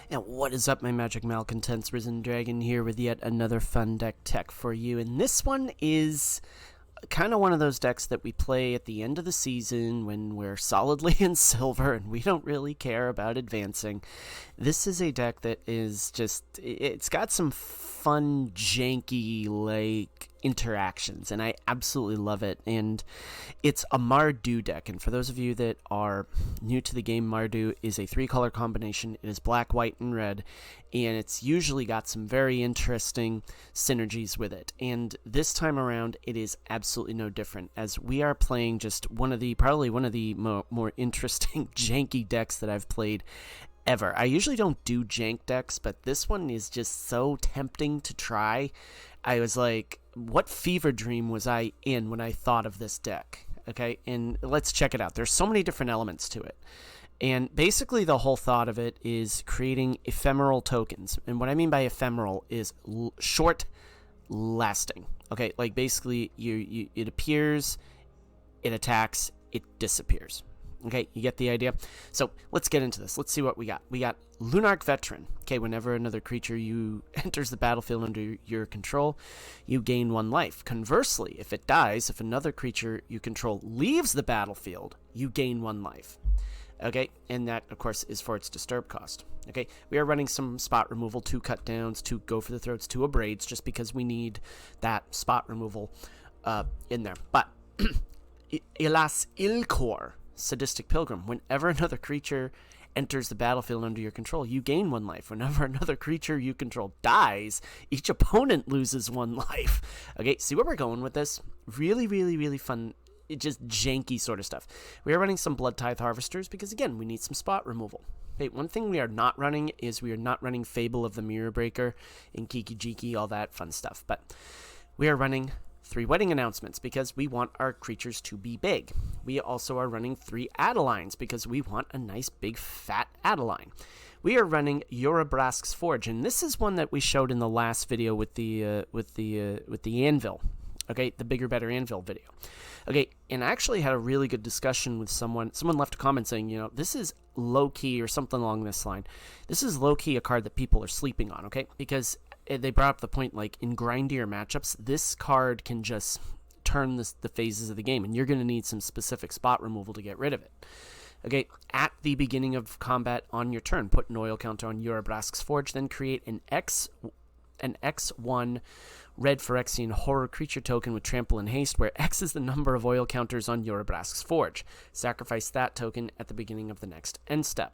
And what is up, my magic malcontents? Risen Dragon here with yet another fun deck tech for you. And this one is kind of one of those decks that we play at the end of the season when we're solidly in silver and we don't really care about advancing. This is a deck that is just, it's got some fun, janky, like, interactions, and I absolutely love it. And it's a Mardu deck, and for those of you that are new to the game, Mardu is a 3-color combination. It is black, white, and red, and it's usually got some very interesting synergies with it. And this time around, it is absolutely no different, as we are playing just probably one of the more interesting janky decks that I've played ever. I usually don't do jank decks, but this one is just so tempting to try. I was like, what fever dream was I in when I thought of this deck? Okay, and let's check it out. There's so many different elements to it. And basically the whole thought of it is creating ephemeral tokens. And what I mean by ephemeral is short lasting. Okay, like basically it appears, it attacks, it disappears. Okay, you get the idea? So let's get into this. Let's see what we got. We got Lunarch Veteran. Okay, whenever another creature enters the battlefield under your control, you gain 1 life. Conversely, if it dies, if another creature you control leaves the battlefield, you gain 1 life. Okay, and that, of course, is for its disturb cost. Okay, we are running some spot removal, 2 cut downs, 2 go for the throats, 2 abrades, just because we need that spot removal in there. But, Elas Ilkor, Sadistic Pilgrim. Whenever another creature enters the battlefield under your control, you gain 1 life. Whenever another creature you control dies, each opponent loses 1 life. Okay, see where we're going with this? Really, really, really fun, just janky sort of stuff. We are running some Blood Tithe Harvesters because, again, we need some spot removal. Okay, one thing we are not running is we are not running Fable of the Mirror Breaker and Kiki Jiki, all that fun stuff. But we are running 3 wedding announcements because we want our creatures to be big. We also are running 3 Adelines because we want a nice big fat Adeline. We are running Yorabrask's Forge, and this is one that we showed in the last video with the anvil. Okay, the bigger, better anvil video. Okay, and I actually had a really good discussion with someone. Someone left a comment saying, you know, this is low-key or something along this line. This is low-key a card that people are sleeping on, okay? Because they brought up the point, like, in grindier matchups, this card can just turn the phases of the game, and you're going to need some specific spot removal to get rid of it. Okay, at the beginning of combat on your turn, put an oil counter on Yorabrask's Forge, then create an X1 red Phyrexian horror creature token with trample and haste, where X is the number of oil counters on Yorabrask's Forge. Sacrifice that token at the beginning of the next end step.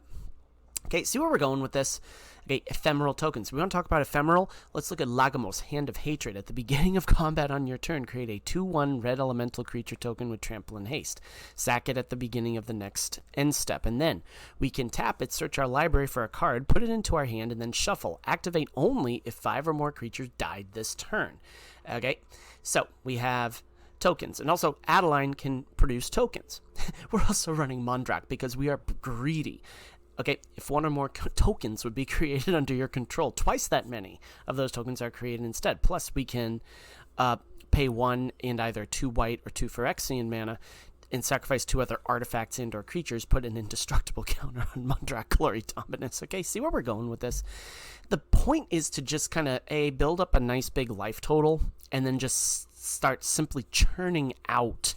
Okay, see where we're going with this? Okay, ephemeral tokens. We want to talk about ephemeral. Let's look at Lagomos, Hand of Hatred. At the beginning of combat on your turn, create a 2/1 red elemental creature token with trample and haste. Sack it at the beginning of the next end step. And then we can tap it, search our library for a card, put it into our hand, and then shuffle. Activate only if 5 or more creatures died this turn. Okay, so we have tokens, and also Adeline can produce tokens. We're also running Mondrak because we are greedy. Okay, if 1 or more tokens would be created under your control, twice that many of those tokens are created instead. Plus, we can pay 1 and either 2 white or 2 Phyrexian mana and sacrifice 2 other artifacts and or creatures, put an indestructible counter on Mondrak Glory Dominus. Okay, see where we're going with this? The point is to just kind of, build up a nice big life total and then just start simply churning out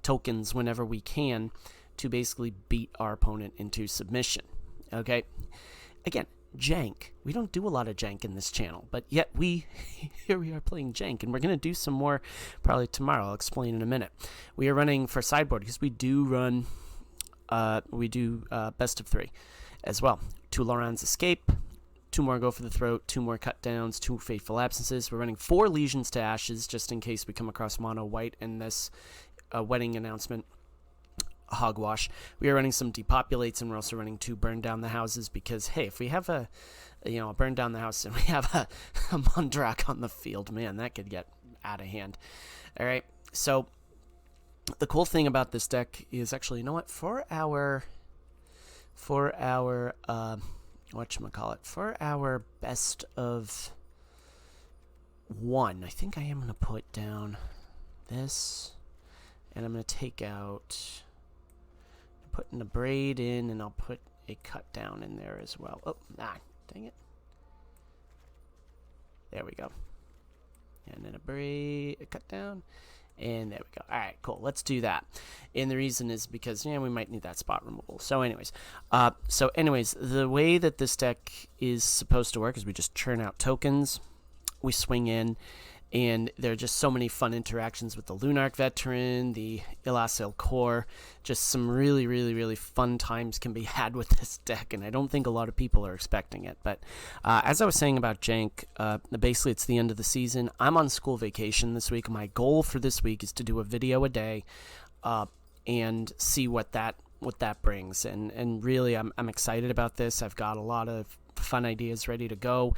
tokens whenever we can to basically beat our opponent into submission. Okay, again, jank. We don't do a lot of jank in this channel, but yet here we are playing jank, and we're going to do some more probably tomorrow. I'll explain in a minute. We are running for sideboard because we do run, best of 3 as well. 2 Loran's Escape, 2 more Go for the Throat, 2 more Cut Downs, 2 Fateful Absences. We're running 4 Legions to Ashes just in case we come across mono white in this wedding announcement. Hogwash. We are running some Depopulates, and we're also running 2 Burn Down the Houses because, hey, if we have a Burn Down the House and we have a Mondrak on the field, man, that could get out of hand. All right, so the cool thing about this deck is actually, you know what? For our best of 1, I think I am going to put down this, and I'm going to take out, put an abrade in, and I'll put a cut down in there as well. Oh, Dang it. There we go. And then a cut down. And there we go. All right, cool. Let's do that. And the reason is because, yeah, we might need that spot removal. So anyways, the way that this deck is supposed to work is we just churn out tokens. We swing in. And there are just so many fun interactions with the Lunarch Veteran, the Ilasil Core. Just some really, really, really fun times can be had with this deck, and I don't think a lot of people are expecting it. But as I was saying about jank, basically it's the end of the season. I'm on school vacation this week. My goal for this week is to do a video a day and see what that brings. And really, I'm excited about this. I've got a lot of fun ideas ready to go.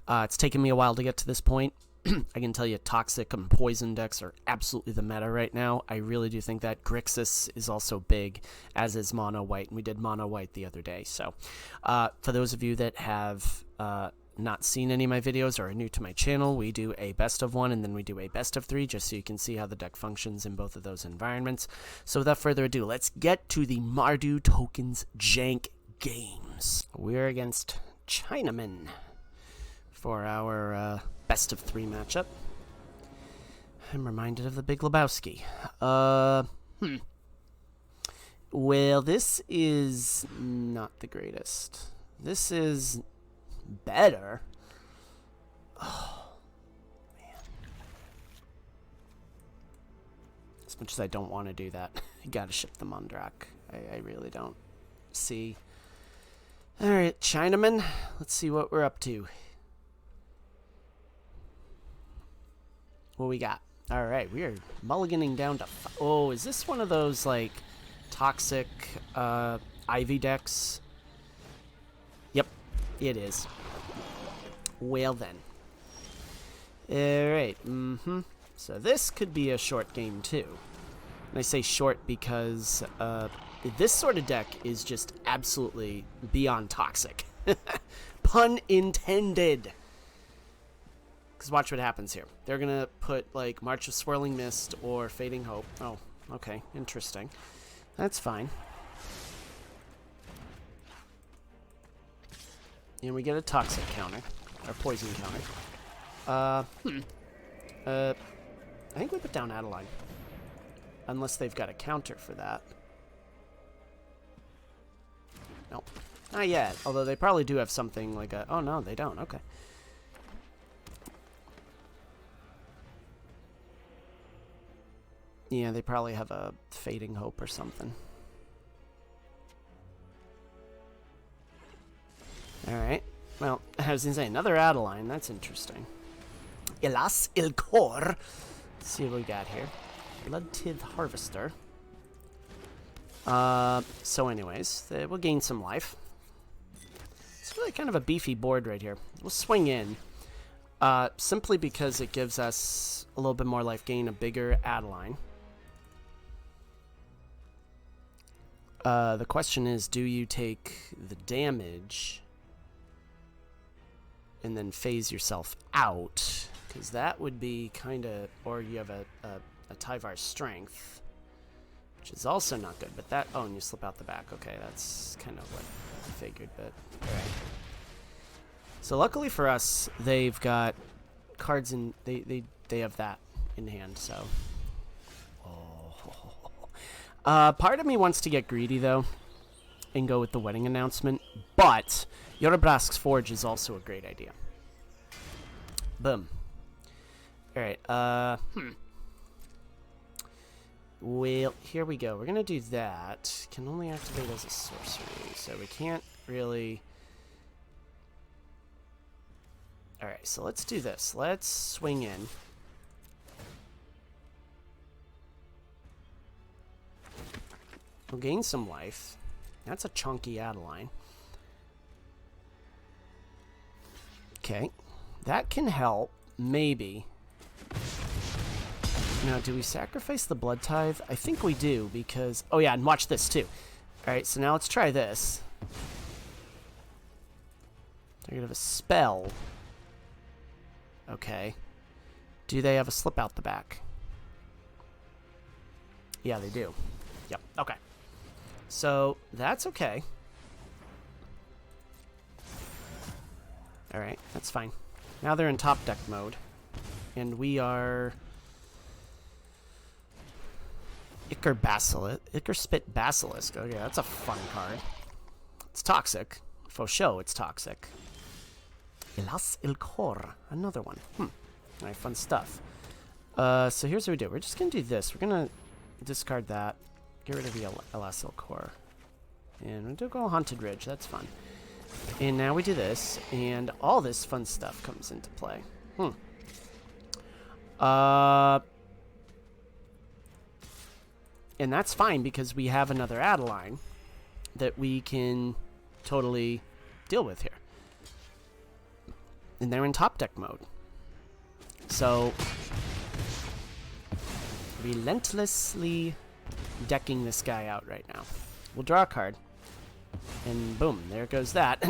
It's taken me a while to get to this point. I can tell you toxic and poison decks are absolutely the meta right now. I really do think that Grixis is also big, as is mono white, and we did mono white the other day. So for those of you that have not seen any of my videos or are new to my channel, we do a best of 1 and then we do a best of 3 just so you can see how the deck functions in both of those environments. So without further ado, let's get to the Mardu tokens jank games. We're against Chinaman for our best of 3 matchup. I'm reminded of the Big Lebowski. Well, this is not the greatest. This is better. Oh, man. As much as I don't want to do that, I gotta ship the Mondrak. I really don't see. Alright, Chinaman. Let's see what we're up to. What we got? All right, we are mulliganing down to... Oh, is this one of those, like, toxic Ivy decks? Yep, it is. Well, then. All right, So this could be a short game, too. And I say short because this sort of deck is just absolutely beyond toxic. Pun intended. Because watch what happens here. They're going to put, like, March of Swirling Mist or Fading Hope. Oh, okay. Interesting. That's fine. And we get a Toxic counter. Or Poison counter. I think we put down Adeline. Unless they've got a counter for that. Nope. Not yet. Although they probably do have something like a... Oh, no, they don't. Okay. Yeah, they probably have a Fading Hope or something. Alright. Well, I was going to say, another Adeline. That's interesting. Ilas il Cor. Let's see what we got here. Bloodtith Harvester. So anyways, we'll gain some life. It's really kind of a beefy board right here. We'll swing in. Simply because it gives us a little bit more life gain, a bigger Adeline. The question is, do you take the damage and then phase yourself out? Because that would be kind of... Or you have a Tyvar Strength, which is also not good. But that... Oh, and you slip out the back. Okay, that's kind of what I figured, but... Alright. So luckily for us, they've got cards in... They have that in hand, so... Part of me wants to get greedy, though, and go with the wedding announcement, but Yorubrask's Forge is also a great idea. Boom. Alright, Well, here we go. We're gonna do that. Can only activate as a sorcery, so we can't really... Alright, so let's do this. Let's swing in. We'll gain some life. That's a chunky Adeline. Okay. That can help. Maybe. Now, do we sacrifice the Blood Tithe? I think we do, because... Oh, yeah, and watch this, too. Alright, so now let's try this. They're gonna have a spell. Okay. Do they have a slip out the back? Yeah, they do. Yep, okay. So, that's okay. Alright, that's fine. Now they're in top deck mode. And we are... Ichor Spit Basilisk. Okay, that's a fun card. It's toxic. For show, it's toxic. Elas el Cor. Another one. Alright, fun stuff. So here's what we do. We're just going to do this. We're going to discard that. Get rid of the Elas el Cor. And we'll do go Haunted Ridge. That's fun. And now we do this. And all this fun stuff comes into play. And that's fine because we have another Adeline that we can totally deal with here. And they're in top deck mode. So, relentlessly decking this guy out right now. We'll draw a card. And boom, there goes that.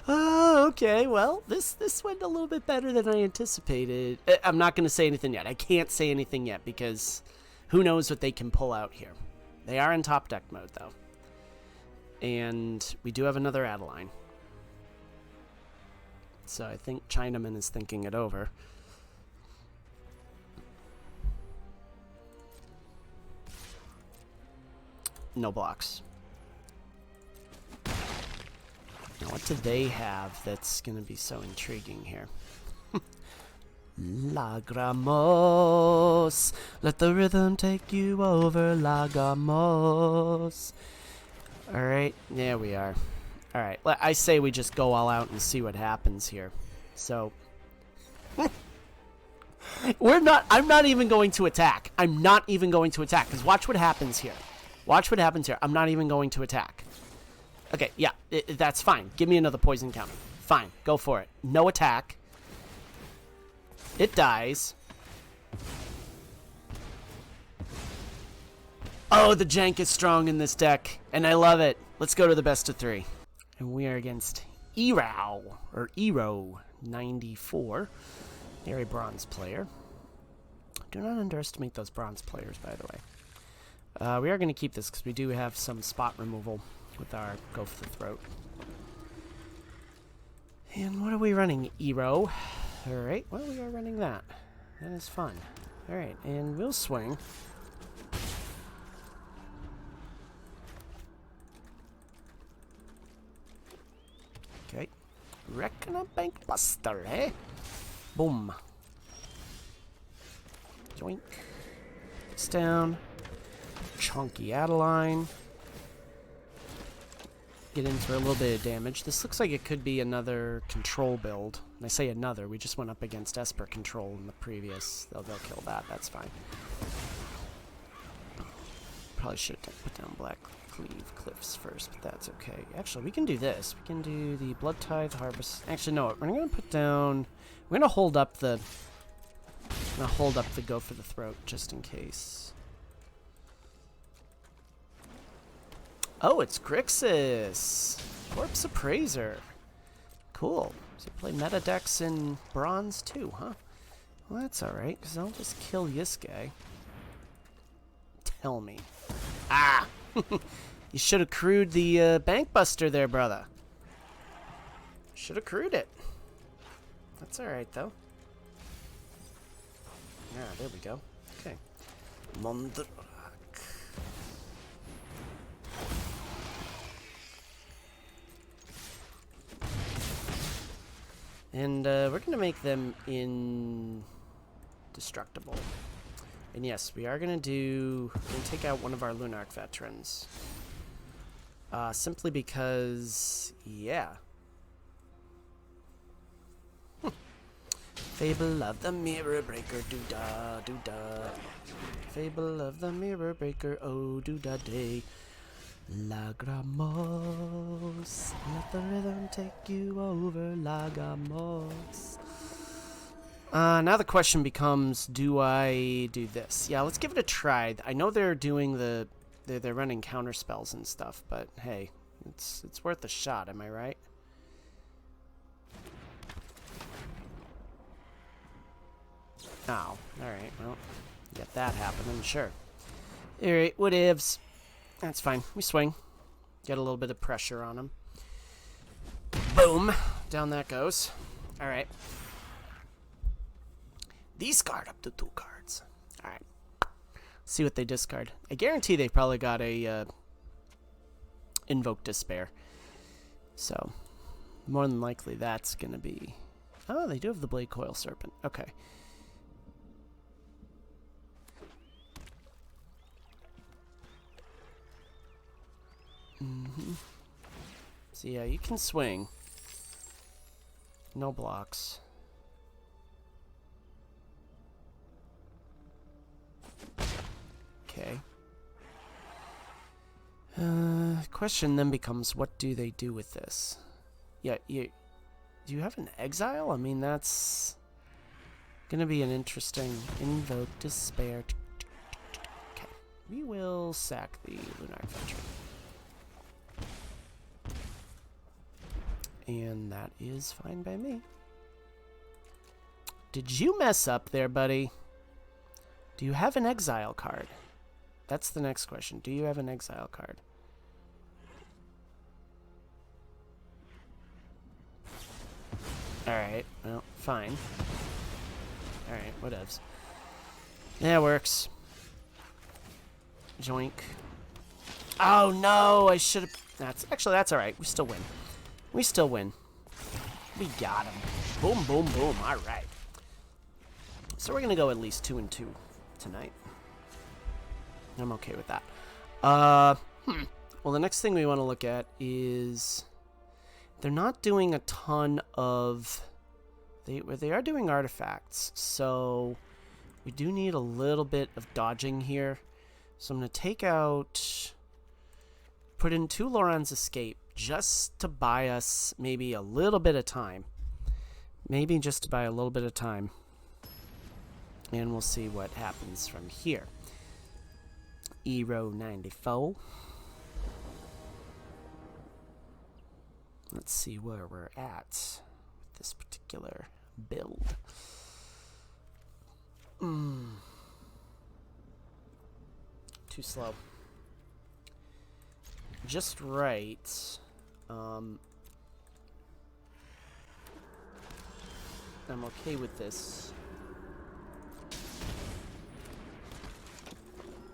Oh, okay, well, this went a little bit better than I anticipated. I'm not going to say anything yet. I can't say anything yet because who knows what they can pull out here. They are in top deck mode, though. And we do have another Adeline. So I think Chinaman is thinking it over. No blocks. Now, what do they have that's going to be so intriguing here? Lagramos, let the rhythm take you over, Lagramos. Alright, there we are. Alright, I say we just go all out and see what happens here. So, I'm not even going to attack. I'm not even going to attack, because watch what happens here. Watch what happens here. I'm not even going to attack. Okay, yeah, that's fine. Give me another poison counter. Fine, go for it. No attack. It dies. Oh, the jank is strong in this deck, and I love it. Let's go to the best of 3. And we are against Ero 94. They're a bronze player. Do not underestimate those bronze players, by the way. We are going to keep this because we do have some spot removal with our Go for the Throat. And what are we running, Ero? Alright, well, we are running that. That is fun. Alright, and we'll swing. Okay. Reckon a bank buster, eh? Boom. Joink. It's down. Chunky Adeline. Get in for a little bit of damage. This looks like it could be another control build. And I say another, we just went up against Esper control in the previous. They'll kill that, that's fine. Probably should have put down Black Cleave Cliffs first, but that's okay. Actually, we can do this. We can do the Blood Tithe Harvest. Actually, no, we're gonna put down. We're gonna hold up the. Go for the Throat just in case. Oh, it's Grixis! Corpse Appraiser. Cool. So you play meta decks in bronze too, huh? Well, that's alright, because I'll just kill this guy. Tell me. Ah! You should have crewed the Bank Buster there, brother. Should have crewed it. That's alright, though. Yeah, there we go. Okay. Mondrak. And we're going to make them indestructible. And yes, we are going to take out one of our Lunarch veterans. Simply because, yeah. Fable of the Mirror Breaker, doo-da, doo-da. Fable of the Mirror Breaker, oh, doo-da day. Lagramos, let the rhythm take you over, Lagramos. Now the question becomes, do I do this? Yeah, let's give it a try. I know they're doing they're running counter spells and stuff, but hey, it's worth a shot, am I right? Oh, alright, well, get that happening, sure. Alright, whatevs. That's fine. We swing. Get a little bit of pressure on him. Boom. Down that goes. Alright. These card up to 2 cards. Alright. See what they discard. I guarantee they probably got a Invoke Despair. So, more than likely that's going to be... Oh, they do have the Blade Coil Serpent. Okay. So yeah, you can swing. No blocks. Okay. Question then becomes, what do they do with this? Yeah, do you have an exile? I mean, that's gonna be an interesting Invoke Despair. Okay, we will sack the Lunar Adventure. And that is fine by me. Did you mess up there, buddy? Do you have an exile card? That's the next question. Do you have an exile card? Alright, well, fine. Alright, whatevs. That works. Joink. Oh no, I should have... That's alright. We still win. We still win. We got him. Boom, boom, boom. Alright. So we're going to go at least 2 and 2 tonight. I'm okay with that. Well, the next thing we want to look at is... They're not doing a ton of... They are doing artifacts, so we do need a little bit of dodging here. So I'm going to take out... Put in 2 Loran's Escape, just to buy us maybe a little bit of time. Maybe just to buy a little bit of time. And we'll see what happens from here. Eero 94. Let's see where we're at with this particular build. Too slow. Just right. I'm okay with this.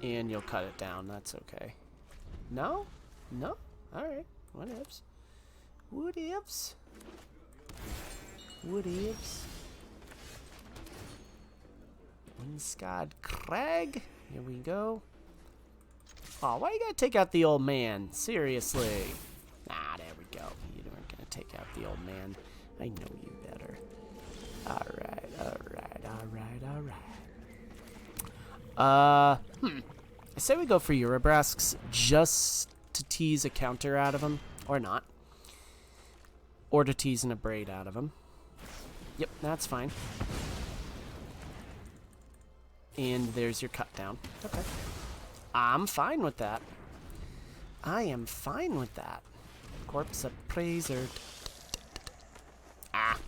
And you'll cut it down. That's okay. No? No? Alright. Whatevs. Whatevs. Whatevs. Windscod Crag. Here we go. Oh, why you gotta take out the old man? Seriously. Ah, there we go. You weren't gonna take out the old man. I know you better. Alright, alright, alright, alright. I say we go for Urabrasks just to tease a counter out of him. Or not. Or to tease an Abrade out of him. Yep, that's fine. And there's your cut down. Okay. I'm fine with that. I am fine with that. Corpse Appraiser. Ah.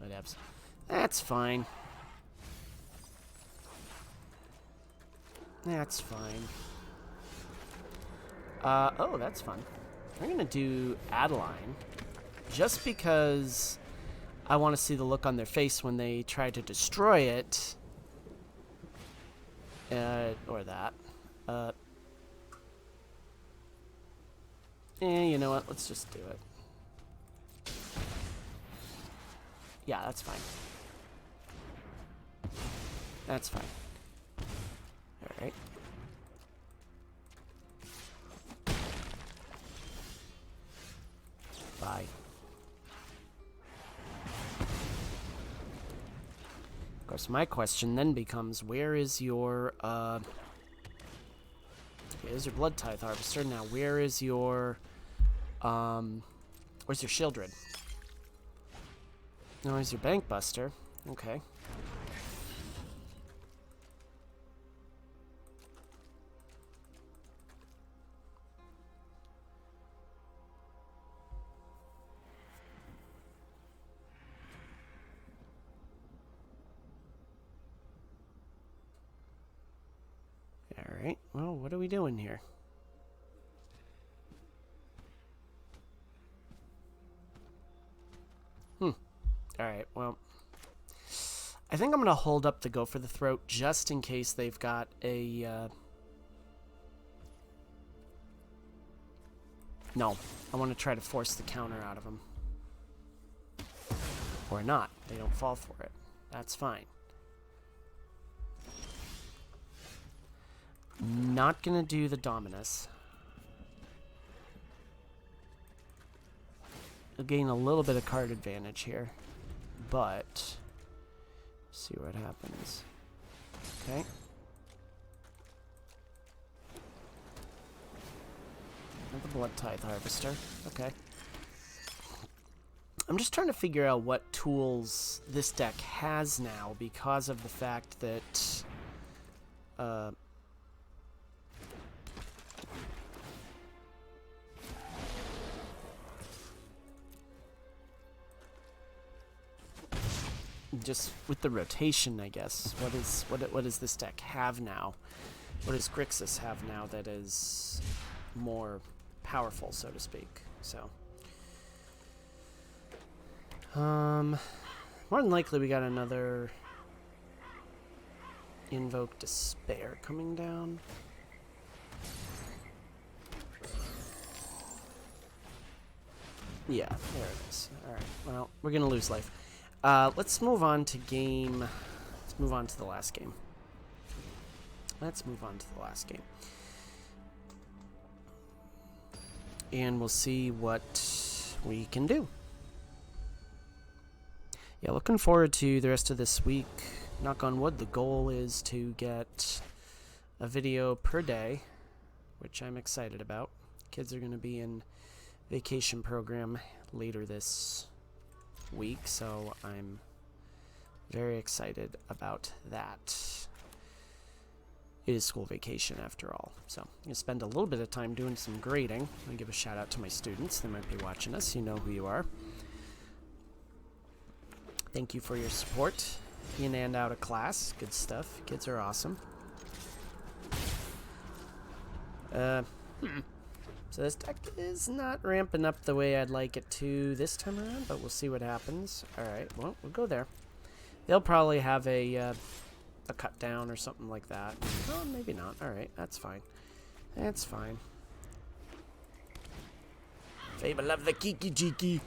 Whatevs. That's fine. That's fine. Oh, that's fun. I'm gonna do Adeline. Just because I want to see the look on their face when they try to destroy it. Or that. You know what? Let's just do it. Yeah, that's fine. That's fine. Alright. Bye. Of course, my question then becomes, where is your, here's your Blood Tithe Harvester. Now, where is your, where's your Shieldred? No, where's your Bank Buster? Okay. Alright, well, what are we doing here? Alright, well. I think I'm going to hold up the Go for the Throat just in case they've got a... No, I want to try to force the counter out of them. Or not. They don't fall for it. That's fine. Not going to do the Dominus. You'll gain a little bit of card advantage here. But... see what happens. Okay. And the Blood Tithe Harvester. Okay. I'm just trying to figure out what tools this deck has now because of the fact that just with the rotation, I guess. What does this deck have now? What does Grixis have now that is more powerful, so to speak? So, more than likely we got another Invoke Despair coming down. Yeah, there it is. Alright, well, we're gonna lose life. Let's move on to let's move on to the last game. And we'll see what we can do. Yeah, looking forward to the rest of this week. Knock on wood, the goal is to get a video per day, which I'm excited about. Kids are going to be in vacation program later this week, so I'm very excited about that. It is school vacation after all, so I'm going to spend a little bit of time doing some grading. I'm going to give a shout out to my students. They might be watching us. You know who you are. Thank you for your support in and out of class. Good stuff. Kids are awesome. So this deck is not ramping up the way I'd like it to this time around, but we'll see what happens. Alright, well, we'll go there. They'll probably have a cut down or something like that. Oh, maybe not. Alright, that's fine. That's fine. Fable of the Kiki Jiki.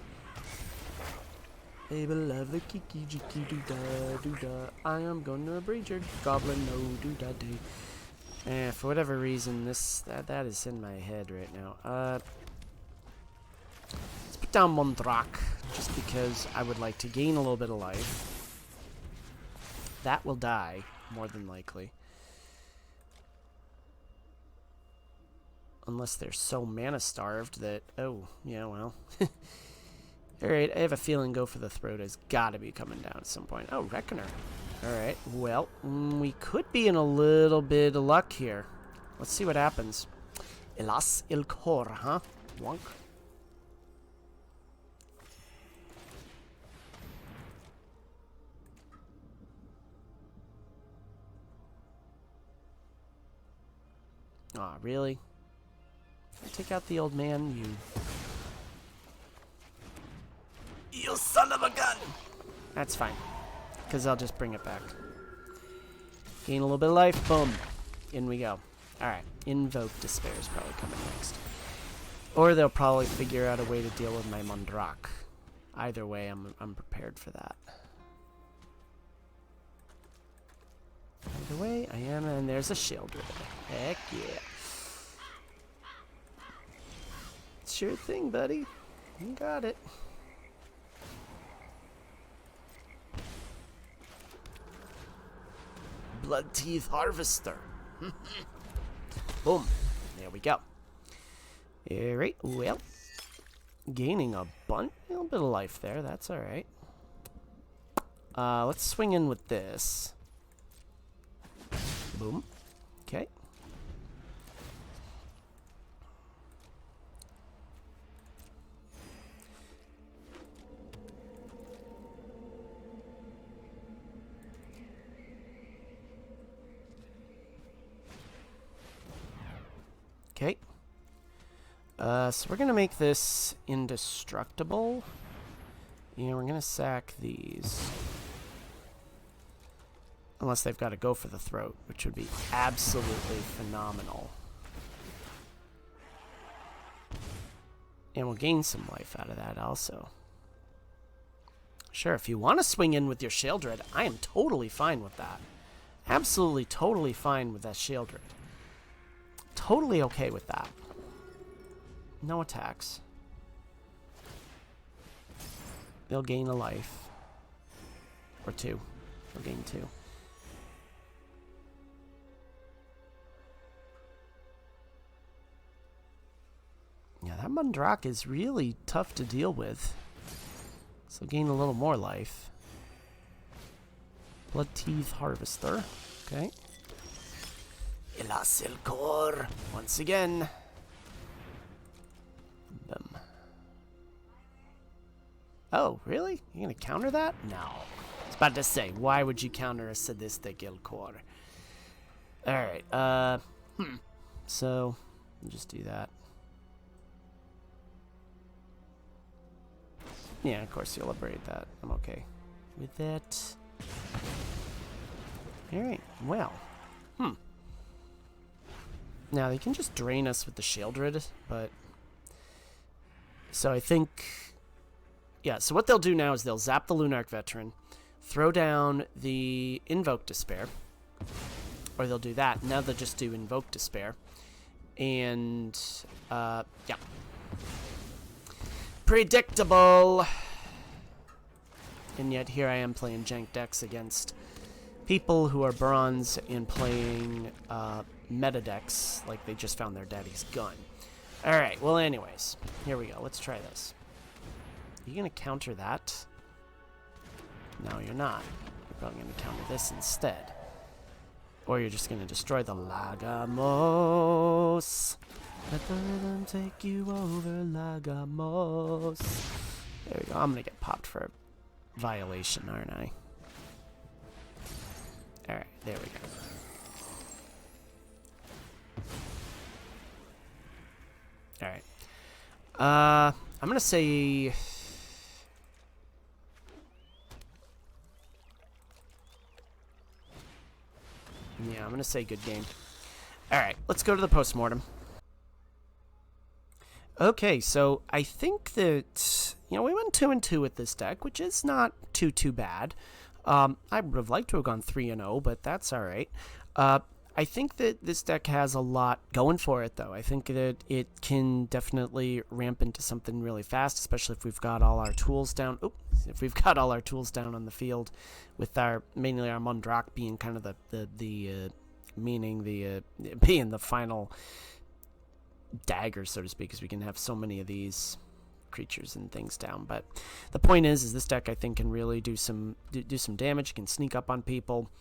Fable of the Kiki Jiki doo-da. I am gonna breed your goblin, no doo-da day. For whatever reason, that is in my head right now. Let's put down Mondrak, just because I would like to gain a little bit of life. That will die, more than likely. Unless they're so mana-starved that... oh, yeah, well. Alright, I have a feeling Go for the Throat has got to be coming down at some point. Oh, Reckoner. Alright, well, we could be in a little bit of luck here. Let's see what happens. Elas il Cor, huh? Wonk. Aw, really? Take out the old man, you son of a gun! That's fine, because I'll just bring it back. Gain a little bit of life, boom. In we go. Alright, Invoke Despair is probably coming next. Or they'll probably figure out a way to deal with my Mondrak. Either way, I'm prepared for that. Either way, I am, and there's a shield ribbon. Heck yeah. Sure thing, buddy. You got it. Blood Teeth Harvester. Boom. There we go. Alright, well. Gaining a little bit of life there. That's alright. Let's swing in with this. Boom. Okay. Okay. So we're going to make this indestructible. Yeah, we're gonna sack these. Unless they've got to go for the throat, which would be absolutely phenomenal. And we'll gain some life out of that also. Sure, if you want to swing in with your Sheoldred, I am totally fine with that. Absolutely, totally fine with that Sheoldred. Totally okay with that. No attacks. They'll gain a life. Or two. They'll gain two. Yeah, that Mundrak is really tough to deal with. So gain a little more life. Blood Teeth Harvester. Okay. Ilasilkor. Once again. Boom. Oh, really? You're gonna counter that? No. I was about to say, why would you counter a sadistic Ilkor? Alright, So, we'll just do that. Yeah, of course you'll liberate that. I'm okay with that. Alright, well. Now, they can just drain us with the Sheoldred, but... So I think... Yeah, so what they'll do now is they'll zap the Lunarch Veteran, throw down the Invoke Despair, or they'll do that. Now they'll just do Invoke Despair. And, yeah. Predictable! And yet here I am playing jank decks against people who are bronze and playing meta decks like they just found their daddy's gun. Alright, well anyways, here we go. Let's try this. Are you going to counter that? No, you're not. You're probably going to counter this instead. Or you're just going to destroy the Lagamos. Let the rhythm take you over, Lagamos. There we go. I'm going to get popped for a violation, aren't I? Alright, there we go. Alright. I'm going to say... Yeah, I'm going to say good game. Alright, let's go to the postmortem. Okay, so I think that, we went 2-2 with this deck, which is not too bad. I would have liked to have gone 3-0, but that's alright. I think that this deck has a lot going for it, though. I think that it can definitely ramp into something really fast, especially if we've got all our tools down. If we've got all our tools down on the field, with mainly our Mundrak being kind of being the final dagger, so to speak, because we can have so many of these creatures and things down. But the point is this deck I think can really do some damage. It can sneak up on people.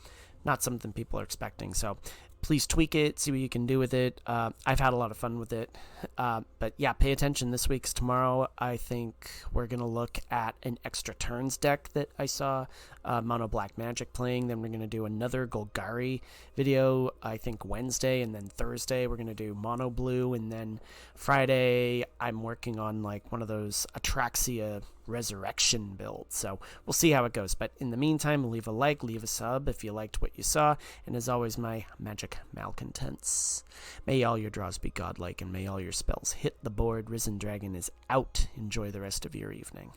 Not something people are expecting. So please tweak it, see what you can do with it. I've had a lot of fun with it. But yeah, pay attention this week. Tomorrow, I think we're going to look at an extra turns deck that I saw Mono Black Magic playing. Then we're going to do another Golgari video, I think Wednesday. And then Thursday, we're going to do Mono Blue. And then Friday, I'm working on like one of those Atraxia Resurrection builds. So we'll see how it goes. But in the meantime, leave a like, leave a sub if you liked what you saw. And as always, my magic malcontents, may all your draws be godlike and may all your spells hit the board. Risen Dragon is out. Enjoy the rest of your evening.